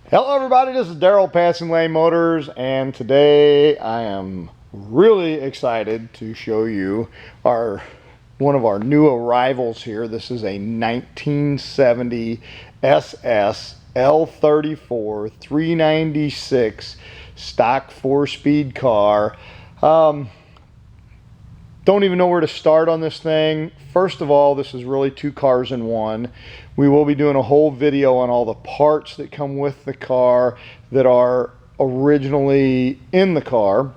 Hello everybody, this is Daryl Passing Lane Motors, and today I am really excited to show you one of our new arrivals here. This is a 1970 SS L34 396 stock 4-speed car. Don't even know where to start on this thing. First of all, this is really two cars in one. We will be doing a whole video on all the parts that come with the car that are originally in the car.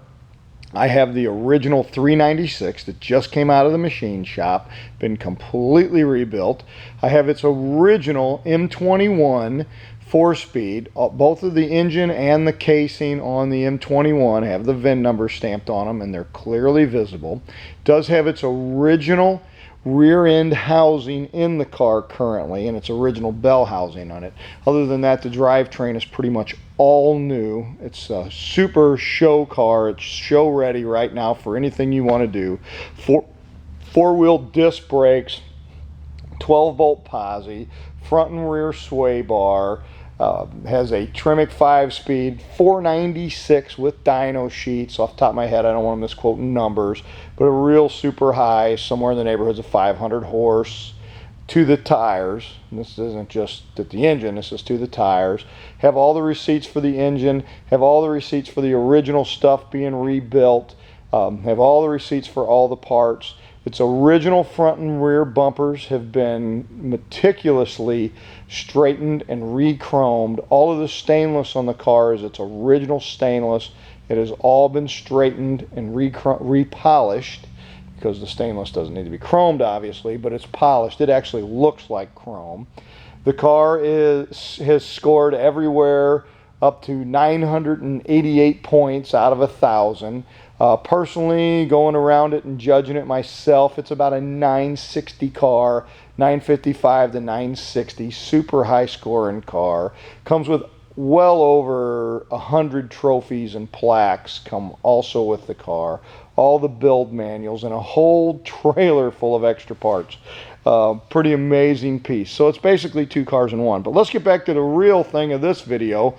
I have the original 396 that just came out of the machine shop, been completely rebuilt. I have its original M21 4-speed. Both of the engine and the casing on the M21 have the VIN number stamped on them, and they're clearly visible. It does have its original rear end housing in the car currently, and its original bell housing on it. Other than that, the drivetrain is pretty much all new. It's a super show car. It's show ready right now for anything you want to do. Four-wheel disc brakes, 12-volt posi, front and rear sway bar. Has a Tremec 5-speed, 496 with dyno sheets. Off the top of my head, I don't want to misquote numbers, but a real super high, somewhere in the neighborhoods of 500 horse. To the tires, and this isn't just at the engine, this is to the tires. Have all the receipts for the engine, have all the receipts for the original stuff being rebuilt, have all the receipts for all the parts. Its original front and rear bumpers have been meticulously straightened and re-chromed. All of the stainless on the car is its original stainless. It has all been straightened and repolished, because the stainless doesn't need to be chromed, obviously, but it's polished. It actually looks like chrome. The car has scored everywhere up to 988 points out of 1,000. Personally, going around it and judging it myself, it's about a 960 car, 955 to 960, super high scoring car. Comes with well over 100 trophies and plaques come also with the car. All the build manuals and a whole trailer full of extra parts. Pretty amazing piece. So it's basically two cars in one. But let's get back to the real thing of this video.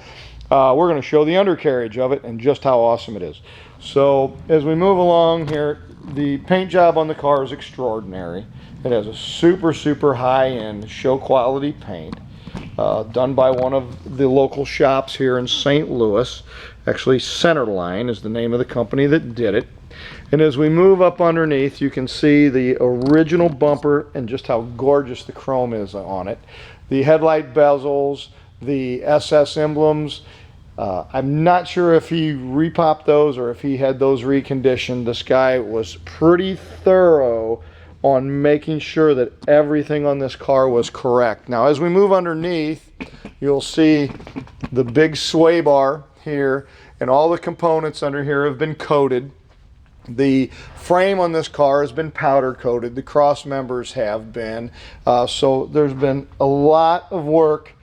We're going to show the undercarriage of it and just how awesome it is. So as we move along here, the paint job on the car is extraordinary. It has a super high-end show quality paint done by one of the local shops here in St. Louis. Actually, Centerline is the name of the company that did it. And as we move up underneath, you can see the original bumper and just how gorgeous the chrome is on it. The headlight bezels, the SS emblems. I'm not sure if he repopped those or if he had those reconditioned. This guy was pretty thorough on making sure that everything on this car was correct. Now, as we move underneath, you'll see the big sway bar here, and all the components under here have been coated. The frame on this car has been powder coated. The cross members have been. So there's been a lot of work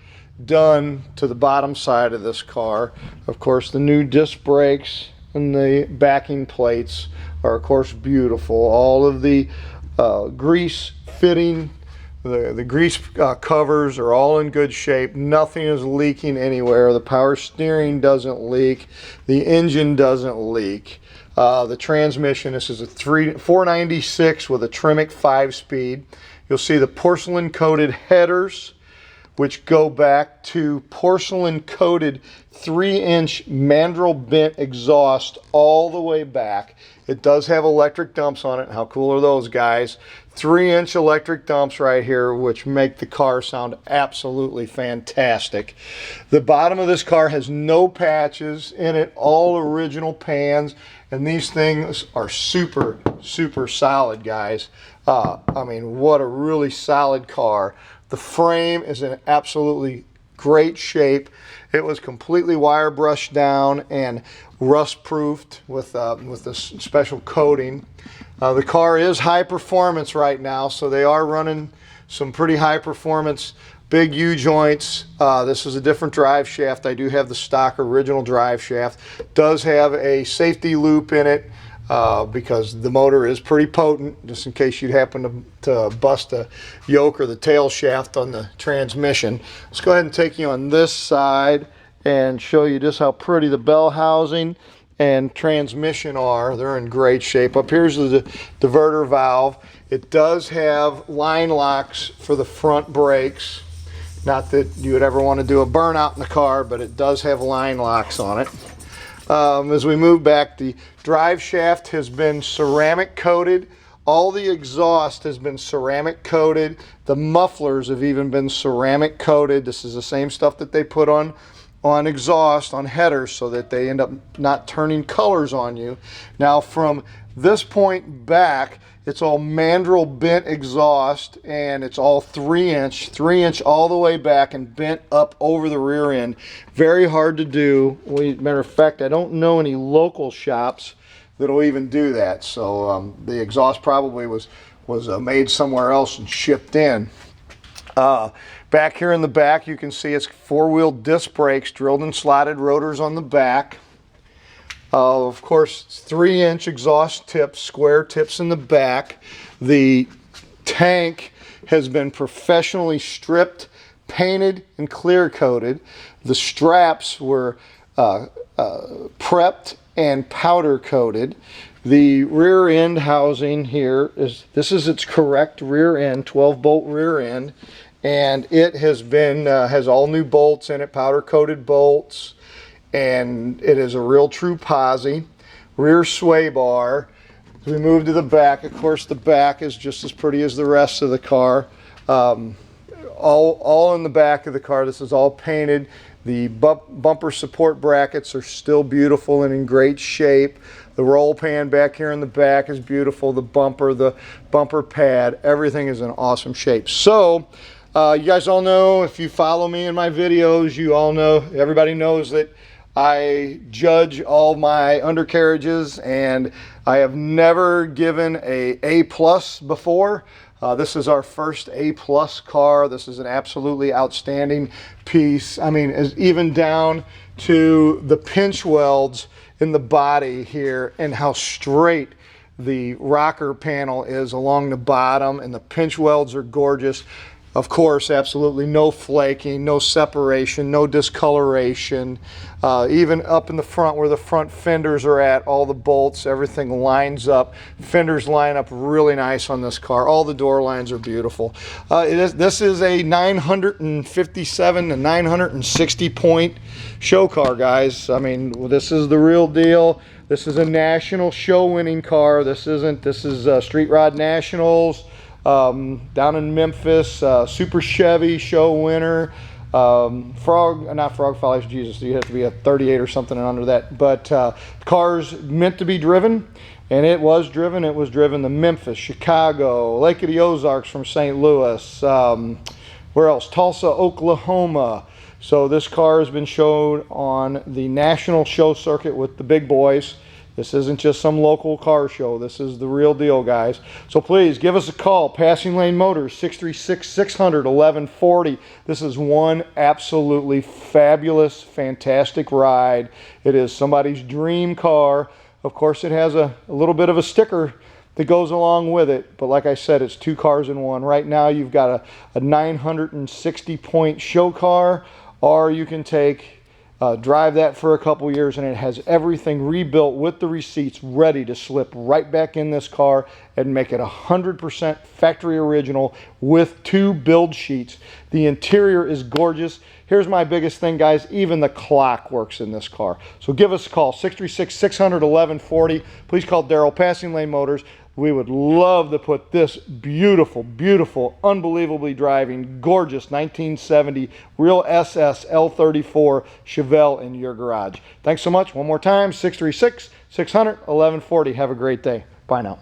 done to the bottom side of this car. Of course, the new disc brakes and the backing plates are of course beautiful. All of the grease fitting, the grease covers are all in good shape. Nothing is leaking anywhere. The power steering doesn't leak. The engine doesn't leak. The transmission, this is a 496 with a Tremec 5-speed. You'll see the porcelain coated headers, which go back to porcelain coated 3-inch mandrel bent exhaust all the way back. It does have electric dumps on it. How cool are those, guys? 3-inch electric dumps right here, which make the car sound absolutely fantastic. The bottom of this car has no patches in it, all original pans, and these things are super solid, guys. I mean, what a really solid car. The frame is in absolutely great shape. It was completely wire brushed down and rust proofed with this special coating. The car is high performance right now, so they are running some pretty high performance big U-joints. This is a different drive shaft. I do have the stock original drive shaft. Does have a safety loop in it. Because the motor is pretty potent, just in case you happen to bust a yoke or the tail shaft on the transmission. Let's go ahead and take you on this side and show you just how pretty the bell housing and transmission are. They're in great shape. Up here's the diverter valve. It does have line locks for the front brakes. Not that you would ever want to do a burnout in the car, but it does have line locks on it. As we move back, the drive shaft has been ceramic coated. All the exhaust has been ceramic coated. The mufflers have even been ceramic coated. This is the same stuff that they put on exhaust, on headers, so that they end up not turning colors on you. Now from this point back, it's all mandrel bent exhaust, and it's all 3-inch all the way back and bent up over the rear end. Very hard to do. Matter of fact, I don't know any local shops that'll even do that. So the exhaust probably was made somewhere else and shipped in. Back here in the back, you can see it's 4-wheel disc brakes, drilled and slotted rotors on the back. Of course, 3-inch exhaust tips, square tips in the back. The tank has been professionally stripped, painted, and clear coated. The straps were prepped and powder coated. The rear end housing here this is its correct rear end, 12-bolt rear end, and it has been has all new bolts in it, powder coated bolts. And it is a real true posi. Rear sway bar. As we move to the back, of course the back is just as pretty as the rest of the car. All in the back of the car. This is all painted. The bumper support brackets are still beautiful and in great shape. The roll pan back here in the back is beautiful. The bumper pad, everything is in awesome shape. So you guys all know, if you follow me in my videos, you all know, everybody knows that I judge all my undercarriages, and I have never given a A+ before. This is our first A+ car. This is an absolutely outstanding piece. I mean, even down to the pinch welds in the body here, and how straight the rocker panel is along the bottom, and the pinch welds are gorgeous. Of course, absolutely no flaking, no separation, no discoloration. Even up in the front where the front fenders are at, all the bolts, everything lines up. Fenders line up really nice on this car. All the door lines are beautiful. This is a 957 to 960 point show car, guys. I mean, this is the real deal. This is a national show winning car. This is Street Rod Nationals. Down in Memphis, Super Chevy show winner. Not Frog Follies, Jesus, you have to be a 38 or something and under that. But cars meant to be driven, and it was driven. It was driven to Memphis, Chicago, Lake of the Ozarks from St. Louis. Where else? Tulsa, Oklahoma. So this car has been showed on the national show circuit with the big boys. This isn't just some local car show. This is the real deal, guys. So please give us a call. Passing Lane Motors, 636-600-1140. This is one absolutely fabulous, fantastic ride. It is somebody's dream car. Of course, it has a little bit of a sticker that goes along with it. But like I said, it's 2 cars in one. Right now, you've got a 960 point show car, or you can drive that for a couple years, and it has everything rebuilt with the receipts ready to slip right back in this car and make it 100% factory original with 2 build sheets. The interior is gorgeous. Here's my biggest thing, guys. Even the clock works in this car. So give us a call, 636-600-1140. Please call Daryl, Passing Lane Motors. We would love to put this beautiful, beautiful, unbelievably driving, gorgeous 1970 real SS L34 Chevelle in your garage. Thanks so much. One more time, 636-600-1140. Have a great day. Bye now.